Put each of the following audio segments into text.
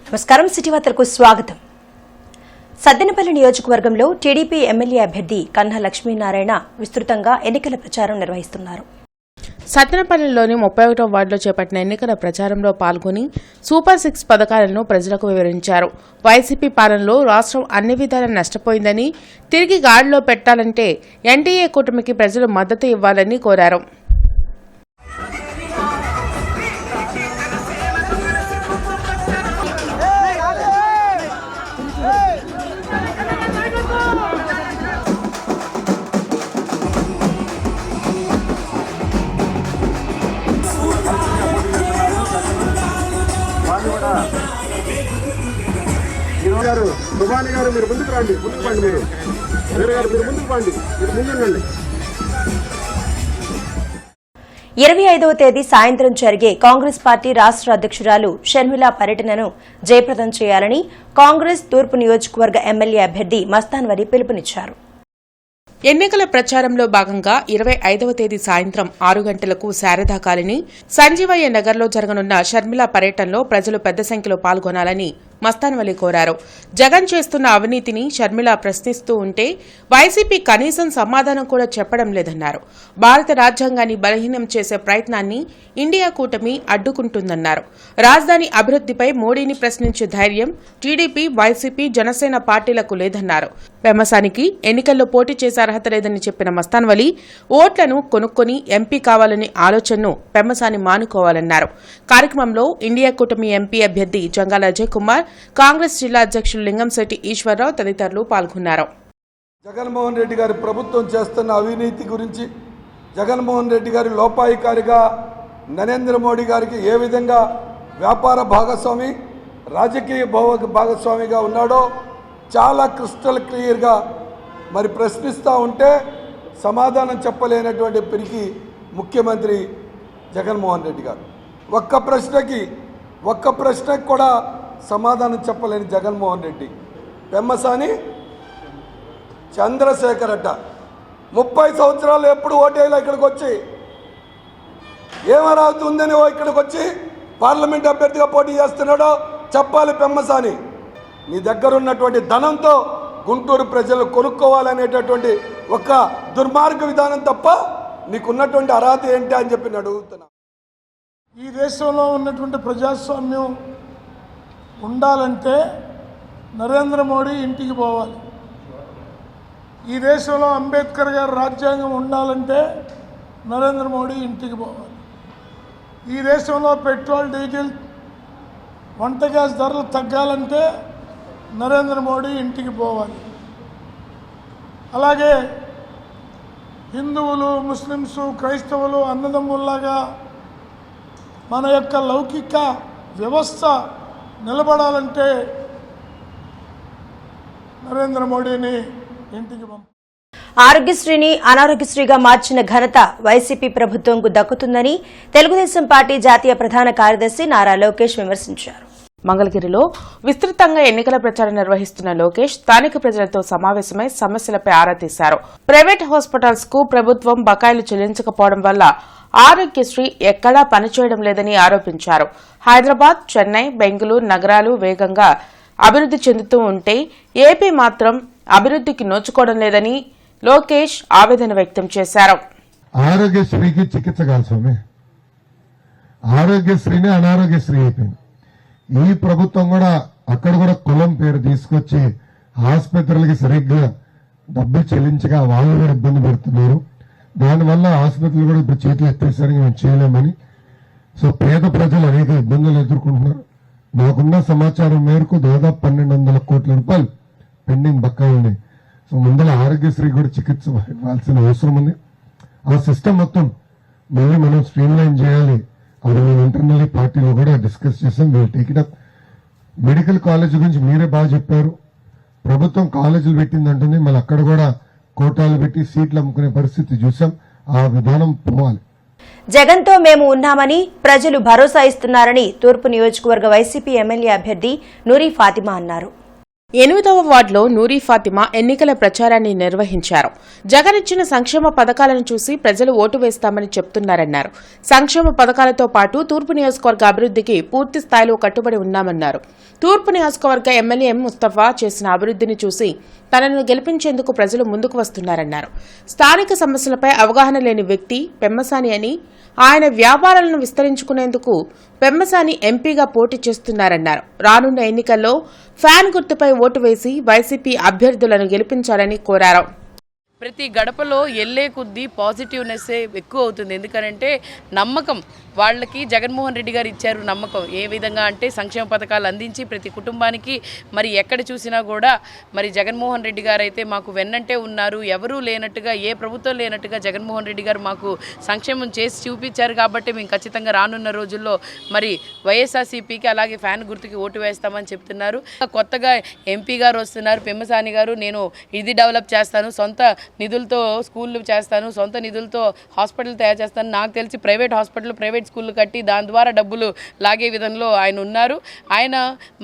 నమస్కారం సిటీ వార్తలకు స్వాగతం. సద్దెనపల్లి నియోజకవర్గంలో టీడీపీ ఎమ్మెల్యే అభ్యర్థి కన్నా లక్ష్మీనారాయణ విస్తృతంగా ఎన్నికల ప్రచారం నిర్వహిస్తున్నారు. సత్తెనపల్లిలోని 31వ వార్డులో చేపట్టిన ఎన్నికల ప్రచారంలో పాల్గొని సూపర్ 6 పథకాలను ప్రజలకు వివరించారు. వైసీపీ పాలనలో రాష్ట్రం అన్ని విధాలా నష్టపోయిందని, తిరిగి గాడిలో పెట్టాలంటే ఎన్డీఏ కూటమికి ప్రజలు మద్దతు ఇవ్వాలని కోరారు. సుభాని గారు మీరు ముందుకు రండి, మీరు గారు మీరు ముందుకు రండి, మీరు ముందుకు రండి. 25వ తేదీ సాయంత్రం జరిగే కాంగ్రెస్ పార్టీ రాష్ట్ర అధ్యక్షురాలు షర్మిల పర్యటనను జయప్రదం చేయాలని కాంగ్రెస్ తూర్పు నియోజకవర్గ ఎమ్మెల్యే అభ్యర్థి మస్తాన్ వలి పిలుపునిచ్చారు. ఎన్నికల ప్రచారంలో భాగంగా 25వ తేదీ సాయంత్రం 6 గంటలకు శారదా కాలనీ సంజీవయ్య నగర్లో జరగనున్న షర్మిల పర్యటనలో ప్రజలు పెద్ద సంఖ్యలో పాల్గొనాలని మస్తాన్ వలి కోరారు. జగన్ చేస్తున్న అవినీతిని షర్మిల ప్రశ్నిస్తూ ఉంటే వైసీపీ కనీసం సమాధానం కూడా చెప్పడం లేదన్నారు. భారత రాజ్యాంగాన్ని బలహీనం చేసే ప్రయత్నాన్ని ఇండియా కూటమి అడ్డుకుంటుందన్నారు. రాజధాని అభివృద్దిపై మోడీని ప్రశ్నించే ధైర్యం టీడీపీ, వైసీపీ, జనసేన పార్టీలకు లేదన్నారు. పెమ్మసానికి ఎన్నికల్లో పోటీ చేసే అర్హత లేదని చెప్పిన మస్తాన్ వలి ఓట్లను కొనుక్కొని ఎంపీ కావాలనే ఆలోచనను పెమ్మసాని మానుకోవాలన్నారు. కార్యక్రమంలో ఇండియా కూటమి ఎంపీ అభ్యర్థి జంగాల అజయ్ కుమార్, కాంగ్రెస్ జిల్లా అధ్యక్షులు లింగంశెట్టి ఈశ్వరరావు తదితరులు పాల్గొన్నారు. జగన్మోహన్ రెడ్డి గారి ప్రభుత్వం చేస్తున్న అవినీతి గురించి, జగన్మోహన్ రెడ్డి గారి లోపాయికారిగా నరేంద్ర మోడీ గారికి ఏ విధంగా వ్యాపార భాగస్వామి, రాజకీయ భాగస్వామిగా ఉన్నాడో చాలా క్రిస్టల్ క్లియర్గా మరి ప్రశ్నిస్తూ ఉంటే సమాధానం చెప్పలేనటువంటి పిరికి ముఖ్యమంత్రి జగన్మోహన్ రెడ్డి గారు. ఒక్క ప్రశ్నకి కూడా సమాధానం చెప్పలేని జగన్మోహన్ రెడ్డి. పెమ్మసాని చంద్రశేఖర్ అడ్డ 30 సంవత్సరాలు ఎప్పుడు ఓటేలా ఇక్కడికి వచ్చి ఏమరావుతూ ఉందని ఇక్కడికి వచ్చి పార్లమెంట్ అభ్యర్థిగా పోటీ చేస్తున్నాడో చెప్పాలి. పెమ్మసాని, నీ దగ్గర ఉన్నటువంటి ధనంతో గుంటూరు ప్రజలు కొనుక్కోవాలనేటటువంటి ఒక దుర్మార్గ విధానం తప్ప నీకున్నటువంటి అర్హత ఏంటి అని చెప్పి నేను అడుగుతున్నా. ఈ దేశంలో ఉన్నటువంటి ప్రజాస్వామ్యం ఉండాలంటే నరేంద్ర మోడీ ఇంటికి పోవాలి. ఈ దేశంలో అంబేద్కర్ గారి రాజ్యాంగం ఉండాలంటే నరేంద్ర మోడీ ఇంటికి పోవాలి. ఈ దేశంలో పెట్రోల్, డీజిల్, వంట గ్యాస్ ధరలు తగ్గాలంటే నరేంద్ర మోడీ ఇంటికి పోవాలి. అలాగే హిందువులు, ముస్లిమ్స్, క్రైస్తవులు అన్నదమ్ముల్లాగా మన యొక్క లౌకిక వ్యవస్థ నిలబడాలంటే నరేంద్ర మోడీని ఇంటికి పంపాలి. ఆరోగ్యశ్రీని అనారోగ్యశ్రీగా మార్చిన ఘనత వైసీపీ ప్రభుత్వంకు దక్కుతుందని తెలుగుదేశం పార్టీ జాతీయ ప్రధాన కార్యదర్శి నారా లోకేష్ విమర్శించారు. మంగళగిరిలో విస్తృతంగా ఎన్నికల ప్రచారం నిర్వహిస్తున్న లోకేష్ స్థానిక ప్రజలతో సమావేశమై సమస్యలపై ఆరా తీశారు. ప్రైవేట్ హాస్పిటల్స్ కు ప్రభుత్వం బకాయిలు చెల్లించకపోవడం వల్ల ఆరోగ్యశ్రీ ఎక్కడా పనిచేయడం లేదని ఆరోపించారు. హైదరాబాద్, చెన్నై, బెంగళూరు నగరాలు వేగంగా అభివృద్ది చెందుతూ ఉంటే ఏపీ మాత్రం అభివృద్దికి నోచుకోవడం లేదని లోకేష్ ఆవేదన వ్యక్తం చేశారు. ఆరోగ్యశ్రీకి చికిత్స కాల్సమే ఆరోగ్యశ్రీని అనారోగ్యశ్రీ అయిపోయింది. ఈ ప్రభుత్వం కూడా అక్కడ కూడా కులం పేరు తీసుకొచ్చి ఆసుపత్రులకి సరిగ్గా డబ్బు చెల్లించగా వాళ్ళు కూడా ఇబ్బంది పెడుతున్నారు. దానివల్ల ఆసుపత్రులు కూడా ఇప్పుడు చేతులు ఎత్తేసరికి మేము చేయలేమని సో పేద ప్రజలు అనేక ఇబ్బందులు ఎదుర్కొంటున్నారు. నాకున్న సమాచారం మేరకు దాదాపు 1200 కోట్ల రూపాయలు పెండింగ్ బకాయిలు ఉన్నాయి. సో ముందర ఆరోగ్యశ్రీ కూడా చికిత్స ఇవ్వాల్సిన అవసరం ఉంది. ఆ సిస్టమ్ మొత్తం మళ్ళీ మనం స్ట్రీమ్ లైన్ చేయాలి. అది మేము ఇంటర్నల్లీ పార్టీలో కూడా డిస్కస్ చేసాం. వీళ్ళు take it up. Medical college గురించి మీరే బాగా చెప్పారు. ప్రభుత్వం కాలేజీలు పెట్టిందంటుంది, మళ్ళీ అక్కడ కూడా కోటాలు పెట్టి సీట్లు అమ్ముకునే పరిస్థితి చూసాం. ఆ విధానం పోవాలి. జగన్తో మేము ఉన్నామని ప్రజలు భరోసా ఇస్తున్నారని తూర్పు నియోజకవర్గ వైసీపీ ఎమ్మెల్యే అభ్యర్థి నూరి ఫాతిమా అన్నారు. 8వ వార్డులో నూరీ ఫాతిమా ఎన్నికల ప్రచారాన్ని నిర్వహించారు. జగన్ ఇచ్చిన సంక్షేమ పథకాలను చూసి ప్రజలు ఓటు వేస్తామని చెప్తున్నారన్నారు. సంక్షేమ పథకాలతో పాటు తూర్పు నియోజకవర్గ అభివృద్ధికి పూర్తి స్థాయిలో కట్టుబడి ఉన్నామన్నారు. తూర్పు నియోజకవర్గ ఎమ్మెల్యే ఎం ముస్తఫా చేసిన అభివృద్ధిని చూసి తనను గెలిపించేందుకు ప్రజలు ముందుకు వస్తున్నారన్నారు. స్థానిక సమస్యలపై అవగాహన లేని వ్యక్తి పెమ్మసాని అని, ఆయన వ్యాపారాలను విస్తరించుకునేందుకు పెమ్మసాని ఎంపీగా పోటీ చేస్తున్నారన్నారు. రానున్న ఎన్నికల్లో ఫ్యాన్ గుర్తుపై ఓటు వేసి వైసీపీ అభ్యర్థులను గెలిపించాలని కోరారు. ప్రతి గడపలో ఎల్లే కొద్దీ పాజిటివ్నెస్ ఎక్కువ అవుతుంది. ఎందుకంటే నమ్మకం వాళ్ళకి జగన్మోహన్ రెడ్డి గారు ఇచ్చారు నమ్మకం. ఏ విధంగా అంటే సంక్షేమ పథకాలు అందించి ప్రతి కుటుంబానికి మరి ఎక్కడ చూసినా కూడా మరి జగన్మోహన్ రెడ్డి గారు అయితే మాకు వెన్నంటే ఉన్నారు. ఎవరూ లేనట్టుగా, ఏ ప్రభుత్వం లేనట్టుగా జగన్మోహన్ రెడ్డి గారు మాకు సంక్షేమం చేసి చూపించారు. కాబట్టి మేము ఖచ్చితంగా రానున్న రోజుల్లో మరి వైఎస్ఆర్సీపీకి అలాగే ఫ్యాన్ గుర్తుకి ఓటు వేస్తామని చెప్తున్నారు. కొత్తగా ఎంపీ గారు వస్తున్నారు పెమ్మసాని గారు. నేను ఇది డెవలప్ చేస్తాను, సొంత నిధులతో స్కూళ్ళు చేస్తాను, సొంత నిధులతో హాస్పిటల్ తయారు చేస్తాను. నాకు తెలిసి ప్రైవేట్ హాస్పిటల్, ప్రైవేట్ స్కూళ్ళు కట్టి దాని ద్వారా డబ్బులు లాగే విధంలో ఆయన ఉన్నారు. ఆయన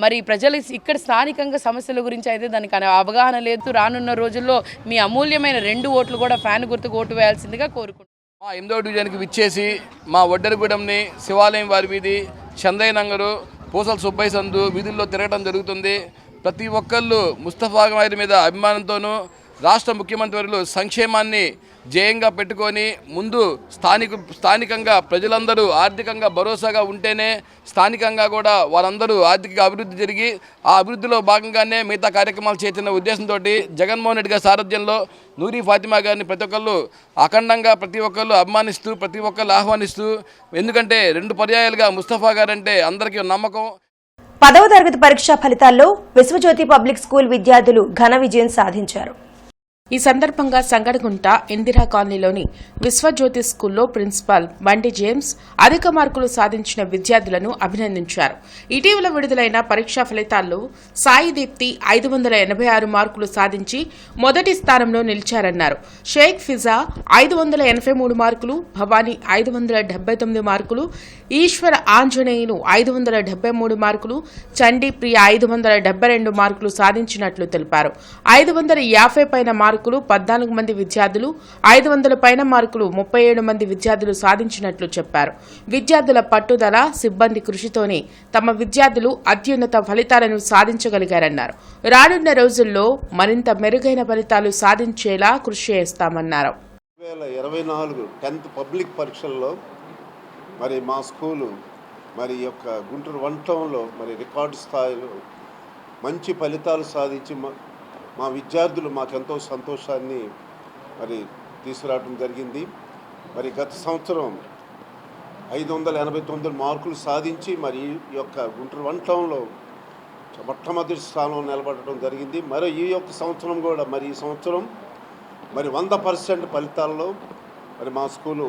మరి ప్రజలు ఇక్కడ స్థానికంగా సమస్యల గురించి అయితే దానికి అవగాహన లేదు. రానున్న రోజుల్లో మీ అమూల్యమైన 2 ఓట్లు కూడా ఫ్యాన్ గుర్తుకు ఓటు వేయాల్సిందిగా కోరుకుంటున్నాను. మా 8వ డివిజన్కి విచ్చేసి మా వడ్డెరగూడెంని శివాలయం వారి వీధి, చందయ్య నంగరు, పూసల సుబ్బయ్య సందు వీధుల్లో తిరగడం జరుగుతుంది. ప్రతి ఒక్కళ్ళు ముస్తఫా గారి మీద అభిమానంతోనూ రాష్ట్ర ముఖ్యమంత్రి వర్యులు సంక్షేమాన్ని ధ్యేయంగా పెట్టుకొని ముందు స్థానికంగా ప్రజలందరూ ఆర్థికంగా భరోసాగా ఉంటేనే స్థానికంగా కూడా వారందరూ ఆర్థిక అభివృద్ధి జరిగి ఆ అభివృద్ధిలో భాగంగానే మిగతా కార్యక్రమాలు చేస్తున్న ఉద్దేశంతో జగన్మోహన్ రెడ్డి గారి సారథ్యంలో నూరీ ఫాతిమా గారిని ప్రతి ఒక్కళ్ళు అఖండంగా ప్రతి ఒక్కళ్ళు అభిమానిస్తూ ప్రతి ఒక్కళ్ళు ఆహ్వానిస్తూ, ఎందుకంటే 2 పర్యాయాలుగా ముస్తఫా గారంటే అందరికీ నమ్మకం. 10వ తరగతి పరీక్షా ఫలితాల్లో విశ్వజ్యోతి పబ్లిక్ స్కూల్ విద్యార్థులు ఘన విజయం సాధించారు. ఈ సందర్భంగా సంగడగుంట ఇందిరా కాలనీలోని విశ్వజ్యోతి స్కూల్లో ప్రిన్సిపాల్ బండి జేమ్స్ అధిక మార్కులు సాధించిన విద్యార్థులను అభినందించారు. ఇటీవల విడుదలైన పరీక్షా ఫలితాల్లో సాయి దీప్తి 586 మార్కులు సాధించి మొదటి స్థానంలో నిలిచారన్నారు. షేక్ ఫిజా 583 మార్కులు, భవానీ 579 మార్కులు, ఈశ్వర ఆంజనేయులు 573 మార్కులు, చండీ ప్రియ 572 మార్కులు సాధించినట్లు తెలిపారు. 550 పైన మార్కులు 14 మంది విద్యార్థులు, 500 పైన మార్కులు 37 మంది విద్యార్థులు సాధించినట్లు చెప్పారు. విద్యార్థుల పట్టుదల, సిబ్బంది కృషితోనే తమ విద్యార్థులు అత్యున్నత ఫలితాలను సాధించగలిగారన్నారు. రానున్న రోజుల్లో మరింత మెరుగైన ఫలితాలు సాధించేలా కృషి చేస్తామన్నారు. 2024 10th పబ్లిక్ పరీక్షల్లో మరి మా స్కూలు మరి యొక్క గుంటూరు 1 టౌన్లో మరి రికార్డు స్థాయిలో మంచి ఫలితాలు సాధించి మా విద్యార్థులు మాకెంతో సంతోషాన్ని మరి తీసుకురావడం జరిగింది. మరి గత సంవత్సరం 589 మార్కులు సాధించి మరి ఈ యొక్క గుంటూరు 1 టౌన్లో మొట్టమొదటి స్థానంలో నిలబడటం జరిగింది. మరి ఈ యొక్క సంవత్సరం కూడా మరి ఈ సంవత్సరం మరి 100% ఫలితాల్లో మరి మా స్కూలు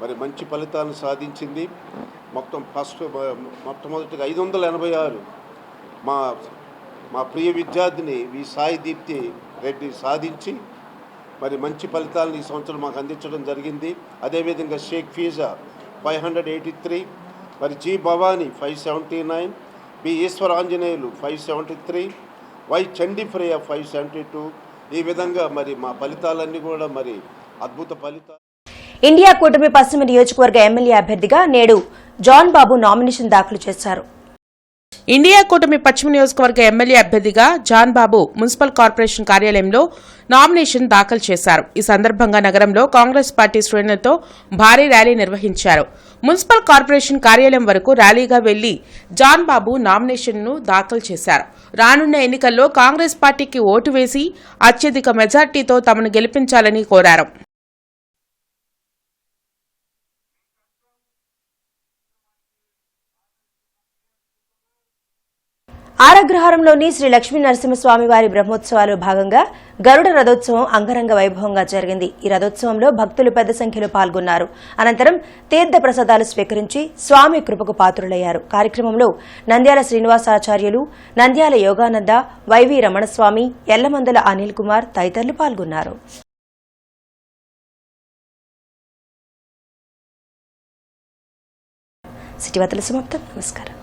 మరి మంచి ఫలితాలను సాధించింది. మొట్టమొదటిగా 586 మా ప్రియ విద్యార్థిని వి సాయి దీప్తి రెడ్డి సాధించి మరి మంచి ఫలితాలను ఈ సంవత్సరం మాకు అందించడం జరిగింది. అదేవిధంగా షేక్ ఫీజా 583, మరి G Bhavani 579, B Eswara Anjaneyulu 573, Y Chandi Priya 572. ఈ విధంగా మరి మా ఫలితాలన్నీ కూడా మరి అద్భుత ఫలితాలు. ఇండియా కూటమి పశ్చిమ నియోజకవర్గ ఎమ్మెల్యే అభ్యర్థిగా నేడు జాన్ బాబు నామినేషన్ దాఖలు చేశారు. ఇండియా కూటమి పశ్చిమ నియోజకవర్గ ఎమ్మెల్యే అభ్యర్థిగా జాన్ బాబు మున్సిపల్ కార్పొరేషన్ కార్యాలయంలో నామినేషన్ దాఖలు చేశారు. ఈ సందర్భంగా నగరంలో కాంగ్రెస్ పార్టీ శ్రేణులతో భారీ ర్యాలీ నిర్వహించారు. మున్సిపల్ కార్పొరేషన్ కార్యాలయం వరకు ర్యాలీగా వెళ్లి జాన్ బాబు నామినేషన్ను దాఖలు చేశారు. రానున్న ఎన్నికల్లో కాంగ్రెస్ పార్టీకి ఓటు వేసి అత్యధిక మెజార్టీతో తమను గెలిపించాలని కోరారు. ఆరగ్రహారంలోని శ్రీ లక్ష్మీ నరసింహస్వామి వారి బ్రహ్మోత్సవాలు భాగంగా గరుడ రథోత్సవం అంగరంగ వైభవంగా జరిగింది. ఈ రథోత్సవంలో భక్తులు పెద్ద సంఖ్యలో పాల్గొన్నారు. అనంతరం తీర్థ ప్రసాదాలు స్వీకరించి స్వామి కృపకు పాత్రులయ్యారు. కార్యక్రమంలో నంద్యాల శ్రీనివాసాచార్యులు, నంద్యాల యోగానంద, వైవి రమణస్వామి, ఎల్లమందల అనిల్ కుమార్ తదితరులు పాల్గొన్నారు. సిటీ వార్తలు సమాప్తం. నమస్కారం.